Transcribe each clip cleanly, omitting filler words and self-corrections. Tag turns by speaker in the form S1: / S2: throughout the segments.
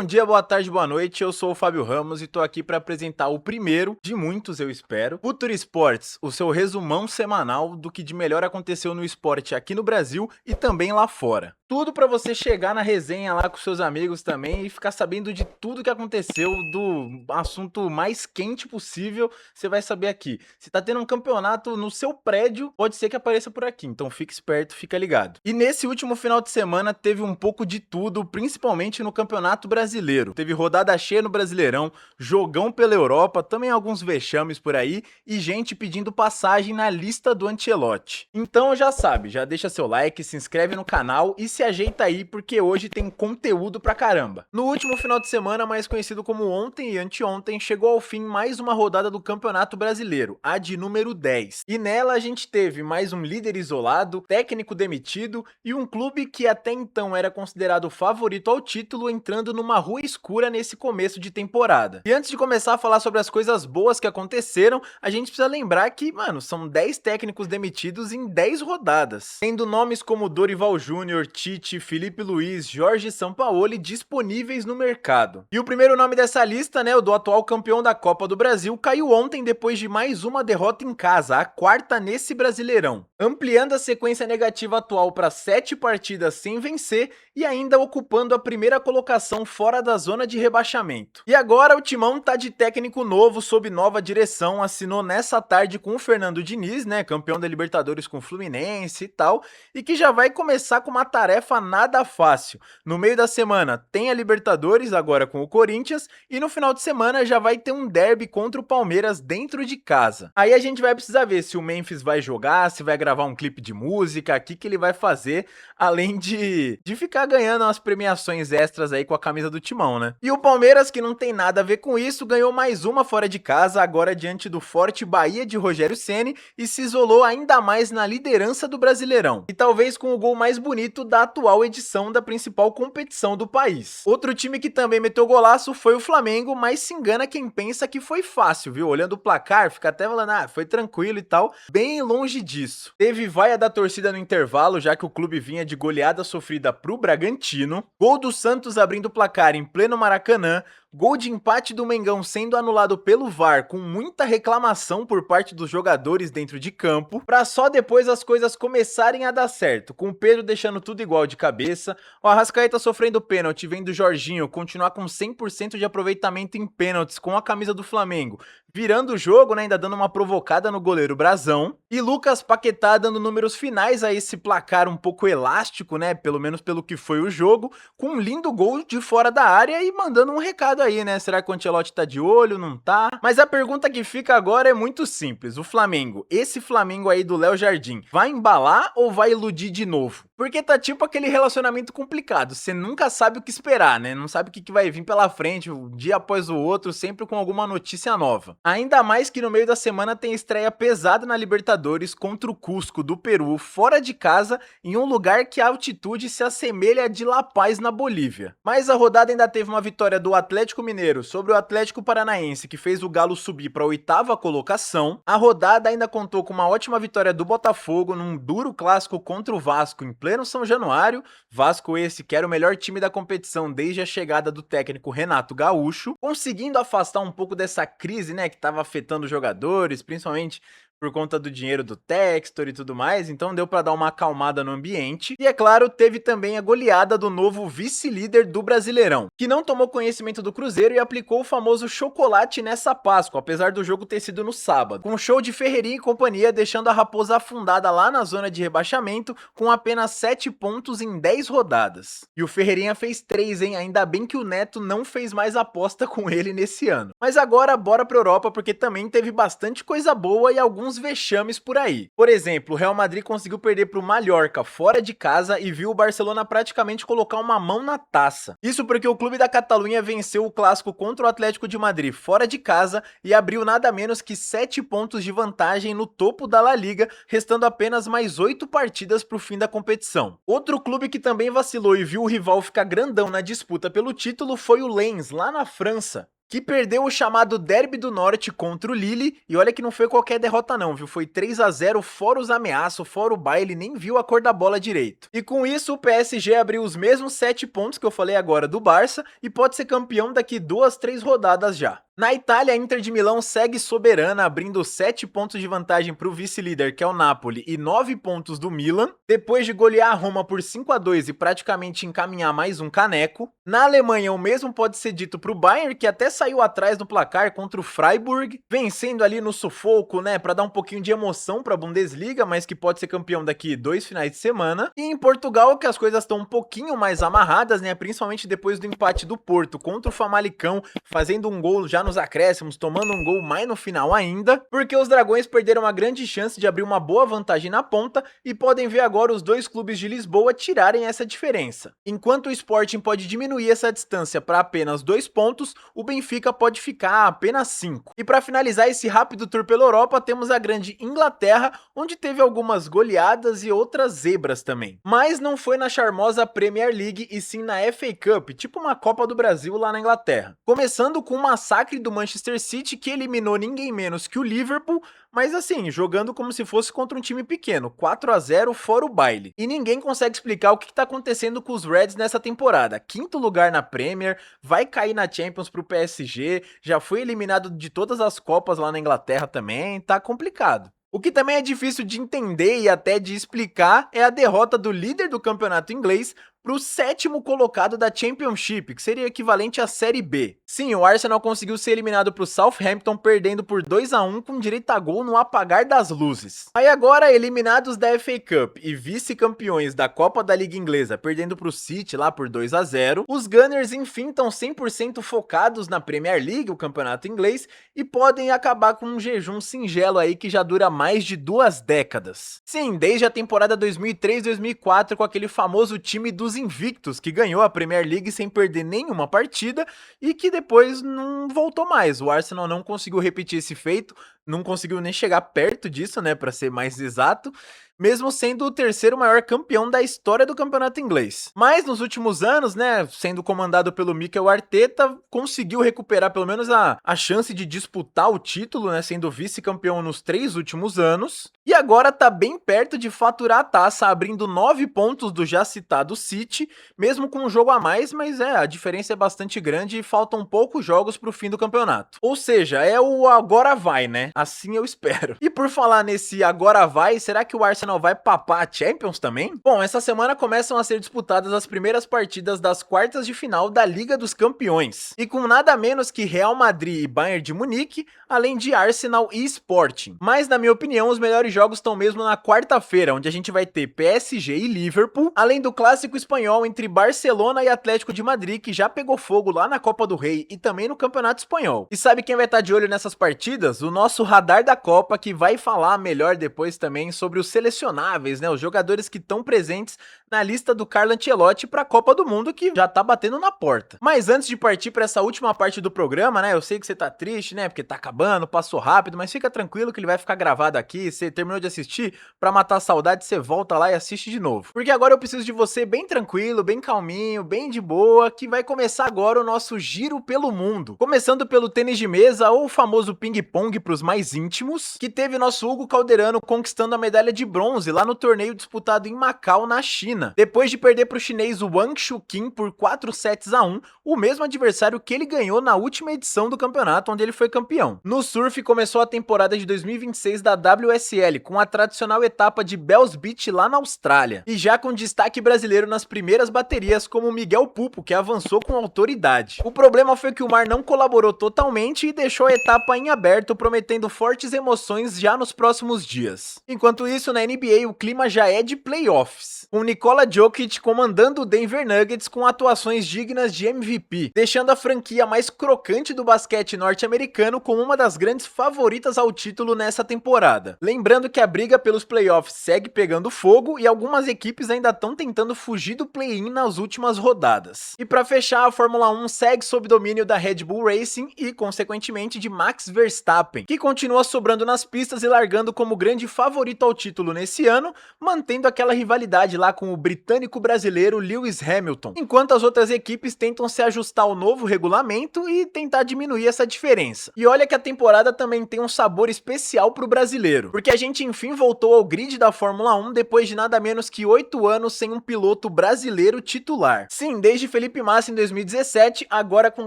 S1: Bom dia, boa tarde, boa noite. Eu sou o Fábio Ramos e tô aqui para apresentar o primeiro de muitos, eu espero, Futuro Esportes, o seu resumão semanal do que de melhor aconteceu no esporte aqui no Brasil e também lá fora. Tudo para você chegar na resenha lá com seus amigos também e ficar sabendo de tudo que aconteceu, do assunto mais quente possível, você vai saber aqui. Se tá tendo um campeonato no seu prédio, pode ser que apareça por aqui, então fique esperto, fica ligado. E nesse último final de semana teve um pouco de tudo, principalmente no Campeonato Brasileiro. Teve rodada cheia no Brasileirão, jogão pela Europa, também alguns vexames por aí e gente pedindo passagem na lista do Ancelotti. Então já sabe, já deixa seu like, se inscreve no canal e se ajeita aí porque hoje tem conteúdo pra caramba. No último final de semana, mais conhecido como ontem e anteontem, chegou ao fim mais uma rodada do Campeonato Brasileiro, a de número 10. E nela a gente teve mais um líder isolado, técnico demitido e um clube que até então era considerado o favorito ao título entrando numa rua escura nesse começo de temporada. E antes de começar a falar sobre as coisas boas que aconteceram, a gente precisa lembrar que, mano, são 10 técnicos demitidos em 10 rodadas, tendo nomes como Dorival Júnior, Tite, Felipe Luiz, Jorge Sampaoli disponíveis no mercado. E o primeiro nome dessa lista, né, o do atual campeão da Copa do Brasil, caiu ontem depois de mais uma derrota em casa, a quarta nesse Brasileirão, ampliando a sequência negativa atual para 7 partidas sem vencer e ainda ocupando a primeira colocação fora da zona de rebaixamento. E agora o Timão tá de técnico novo, sob nova direção, assinou nessa tarde com o Fernando Diniz, né, campeão da Libertadores com o Fluminense e tal, e que já vai começar com uma tarefa nada fácil. No meio da semana tem a Libertadores, agora com o Corinthians, e no final de semana já vai ter um derby contra o Palmeiras dentro de casa. Aí a gente vai precisar ver se o Memphis vai jogar, se vai gravar um clipe de música, o que ele vai fazer, além de ficar ganhando umas premiações extras aí com a camisa do Timão, né? E o Palmeiras, que não tem nada a ver com isso, ganhou mais uma fora de casa, agora diante do forte Bahia de Rogério Ceni, e se isolou ainda mais na liderança do Brasileirão. E talvez com o gol mais bonito da atual edição da principal competição do país. Outro time que também meteu golaço foi o Flamengo, mas se engana quem pensa que foi fácil, viu? Olhando o placar, fica até falando, foi tranquilo e tal. Bem longe disso. Teve vaia da torcida no intervalo, já que o clube vinha de goleada sofrida pro Bragantino. Gol do Santos abrindo o placar em pleno Maracanã. Gol de empate do Mengão sendo anulado pelo VAR com muita reclamação por parte dos jogadores dentro de campo, para só depois as coisas começarem a dar certo, com o Pedro deixando tudo igual de cabeça, o Arrascaeta sofrendo pênalti, vendo o Jorginho continuar com 100% de aproveitamento em pênaltis com a camisa do Flamengo, virando o jogo, né, ainda dando uma provocada no goleiro Brazão, e Lucas Paquetá dando números finais a esse placar um pouco elástico, né, pelo menos pelo que foi o jogo, com um lindo gol de fora da área e mandando um recado aí, né, será que o Ancelotti tá de olho, não tá? Mas a pergunta que fica agora é muito simples, o Flamengo, esse Flamengo aí do Léo Jardim, vai embalar ou vai iludir de novo? Porque tá tipo aquele relacionamento complicado, você nunca sabe o que esperar, né, não sabe o que vai vir pela frente, um dia após o outro, sempre com alguma notícia nova. Ainda mais que no meio da semana tem estreia pesada na Libertadores contra o Cusco do Peru, fora de casa, em um lugar que a altitude se assemelha a de La Paz na Bolívia. Mas a rodada ainda teve uma vitória do Atlético Mineiro sobre o Atlético Paranaense, que fez o Galo subir para a 8ª colocação. A rodada ainda contou com uma ótima vitória do Botafogo num duro clássico contra o Vasco em pleno São Januário. Vasco esse que era o melhor time da competição desde a chegada do técnico Renato Gaúcho, conseguindo afastar um pouco dessa crise, né, que estava afetando os jogadores, principalmente por conta do dinheiro do Textor e tudo mais, então deu para dar uma acalmada no ambiente. E é claro, teve também a goleada do novo vice-líder do Brasileirão, que não tomou conhecimento do Cruzeiro e aplicou o famoso chocolate nessa Páscoa, apesar do jogo ter sido no sábado, com um show de Ferreirinha e companhia, deixando a Raposa afundada lá na zona de rebaixamento, com apenas 7 pontos em 10 rodadas. E o Ferreirinha fez 3, hein? Ainda bem que o Neto não fez mais aposta com ele nesse ano. Mas agora bora pra Europa, porque também teve bastante coisa boa e alguns vexames por aí. Por exemplo, o Real Madrid conseguiu perder pro Mallorca fora de casa e viu o Barcelona praticamente colocar uma mão na taça. Isso porque o clube da Catalunha venceu o clássico contra o Atlético de Madrid fora de casa e abriu nada menos que 7 pontos de vantagem no topo da La Liga, restando apenas mais 8 partidas pro fim da competição. Outro clube que também vacilou e viu o rival ficar grandão na disputa pelo título foi o Lens, lá na França. que perdeu o chamado Derby do Norte contra o Lille, e olha que não foi qualquer derrota não, viu? Foi 3-0, fora os ameaços, fora o baile, nem viu a cor da bola direito. E com isso, o PSG abriu os mesmos 7 pontos que eu falei agora do Barça, e pode ser campeão daqui 2, 3 rodadas já. Na Itália, a Inter de Milão segue soberana, abrindo 7 pontos de vantagem para o vice-líder, que é o Napoli, e 9 pontos do Milan, depois de golear a Roma por 5-2 e praticamente encaminhar mais um caneco. Na Alemanha, o mesmo pode ser dito para o Bayern, que até saiu atrás no placar contra o Freiburg, vencendo ali no sufoco, né, para dar um pouquinho de emoção para a Bundesliga, mas que pode ser campeão daqui 2 finais de semana. E em Portugal, que as coisas estão um pouquinho mais amarradas, né, principalmente depois do empate do Porto contra o Famalicão, fazendo um gol já nos acréscimos, tomando um gol mais no final ainda, porque os Dragões perderam uma grande chance de abrir uma boa vantagem na ponta e podem ver agora os dois clubes de Lisboa tirarem essa diferença. Enquanto o Sporting pode diminuir essa distância para apenas 2 pontos, o Benfica pode ficar a apenas 5. E para finalizar esse rápido tour pela Europa, temos a grande Inglaterra, onde teve algumas goleadas e outras zebras também. Mas não foi na charmosa Premier League e sim na FA Cup, tipo uma Copa do Brasil lá na Inglaterra. Começando com um massacre do Manchester City, que eliminou ninguém menos que o Liverpool, mas assim, jogando como se fosse contra um time pequeno, 4-0 fora o baile. E ninguém consegue explicar o que está acontecendo com os Reds nessa temporada. 5º lugar na Premier, vai cair na Champions pro PSG, já foi eliminado de todas as Copas lá na Inglaterra também, tá complicado. O que também é difícil de entender e até de explicar é a derrota do líder do campeonato inglês para o 7º colocado da Championship, que seria equivalente à Série B. Sim, o Arsenal conseguiu ser eliminado para o Southampton, perdendo por 2-1 com direito a gol no apagar das luzes. Aí agora, eliminados da FA Cup e vice-campeões da Copa da Liga Inglesa, perdendo para o City lá por 2-0, os Gunners enfim estão 100% focados na Premier League, o campeonato inglês, e podem acabar com um jejum singelo aí que já dura mais de 2 décadas. Sim, desde a temporada 2003-2004 com aquele famoso time dos invictos, que ganhou a Premier League sem perder nenhuma partida e que depois não voltou mais. O Arsenal não conseguiu repetir esse feito, não conseguiu nem chegar perto disso, né, para ser mais exato, mesmo sendo o 3º maior campeão da história do campeonato inglês. Mas nos últimos anos, né, sendo comandado pelo Mikel Arteta, conseguiu recuperar pelo menos a chance de disputar o título, né, sendo vice-campeão nos 3 últimos anos, e agora tá bem perto de faturar a taça, abrindo 9 pontos do já citado City, mesmo com um jogo a mais, mas a diferença é bastante grande e faltam poucos jogos pro fim do campeonato. Ou seja, é o agora vai, né? Assim eu espero. E por falar nesse agora vai, será que o Arsenal vai papar a Champions também? Bom, essa semana começam a ser disputadas as primeiras partidas das quartas de final da Liga dos Campeões. E com nada menos que Real Madrid e Bayern de Munique, além de Arsenal e Sporting. Mas na minha opinião, os melhores jogos estão mesmo na quarta-feira, onde a gente vai ter PSG e Liverpool, além do clássico espanhol entre Barcelona e Atlético de Madrid, que já pegou fogo lá na Copa do Rei e também no Campeonato Espanhol. E sabe quem vai estar de olho nessas partidas? O nosso radar da Copa, que vai falar melhor depois também sobre os selecionáveis, né, os jogadores que estão presentes na lista do Carlo Ancelotti para a Copa do Mundo, que já tá batendo na porta. Mas antes de partir para essa última parte do programa, né, eu sei que você tá triste, né, porque tá acabando, passou rápido, mas fica tranquilo que ele vai ficar gravado aqui. Você terminou de assistir, para matar a saudade, você volta lá e assiste de novo. Porque agora eu preciso de você bem tranquilo, bem calminho, bem de boa, que vai começar agora o nosso giro pelo mundo. Começando pelo tênis de mesa, ou o famoso ping-pong para os mais íntimos, que teve nosso Hugo Calderano conquistando a medalha de bronze lá no torneio disputado em Macau, na China. Depois de perder para o chinês Wang Shuqin por 4-1, o mesmo adversário que ele ganhou na última edição do campeonato, onde ele foi campeão. No surf, começou a temporada de 2026 da WSL, com a tradicional etapa de Bells Beach lá na Austrália. E já com destaque brasileiro nas primeiras baterias, como Miguel Pupo, que avançou com autoridade. O problema foi que o mar não colaborou totalmente e deixou a etapa em aberto, prometendo fortes emoções já nos próximos dias. Enquanto isso, na NBA, o clima já é de playoffs, com Nikola Jokic comandando o Denver Nuggets com atuações dignas de MVP, deixando a franquia mais crocante do basquete norte-americano como uma das grandes favoritas ao título nessa temporada. Lembrando que a briga pelos playoffs segue pegando fogo e algumas equipes ainda estão tentando fugir do play-in nas últimas rodadas. E para fechar, a Fórmula 1 segue sob domínio da Red Bull Racing e, consequentemente, de Max Verstappen, que continua sobrando nas pistas e largando como grande favorito ao título nesse ano, mantendo aquela rivalidade lá com o britânico-brasileiro Lewis Hamilton, enquanto as outras equipes tentam se ajustar ao novo regulamento e tentar diminuir essa diferença. E olha que a temporada também tem um sabor especial pro brasileiro, porque a gente enfim voltou ao grid da Fórmula 1 depois de nada menos que 8 anos sem um piloto brasileiro titular. Sim, desde Felipe Massa em 2017, agora com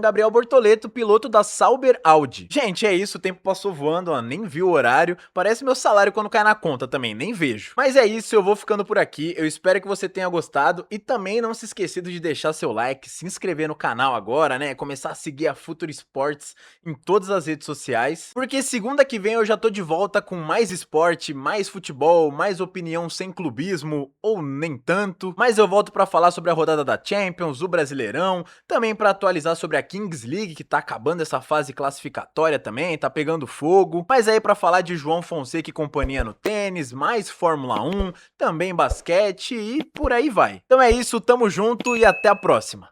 S1: Gabriel Bortoleto, piloto da Sauber Audi. Gente, é isso, o tempo passou voando, ó, nem vi o horário, parece meu salário quando cai na conta também, nem vejo. Mas é isso, eu vou ficando por aqui, eu espero que você tenha gostado e também não se esquecido de deixar seu like, se inscrever no canal agora, né, começar a seguir a Future Sports em todas as redes sociais, porque segunda que vem eu já tô de volta com mais esporte, mais futebol, mais opinião sem clubismo, ou nem tanto, mas eu volto pra falar sobre a rodada da Champions, o Brasileirão, também pra atualizar sobre a Kings League, que tá acabando essa fase classificatória também, tá pegando fogo, mas aí pra falar de João Fonseca e companhia no tênis, mais Fórmula 1, também basquete e por aí vai. Então é isso, tamo junto e até a próxima.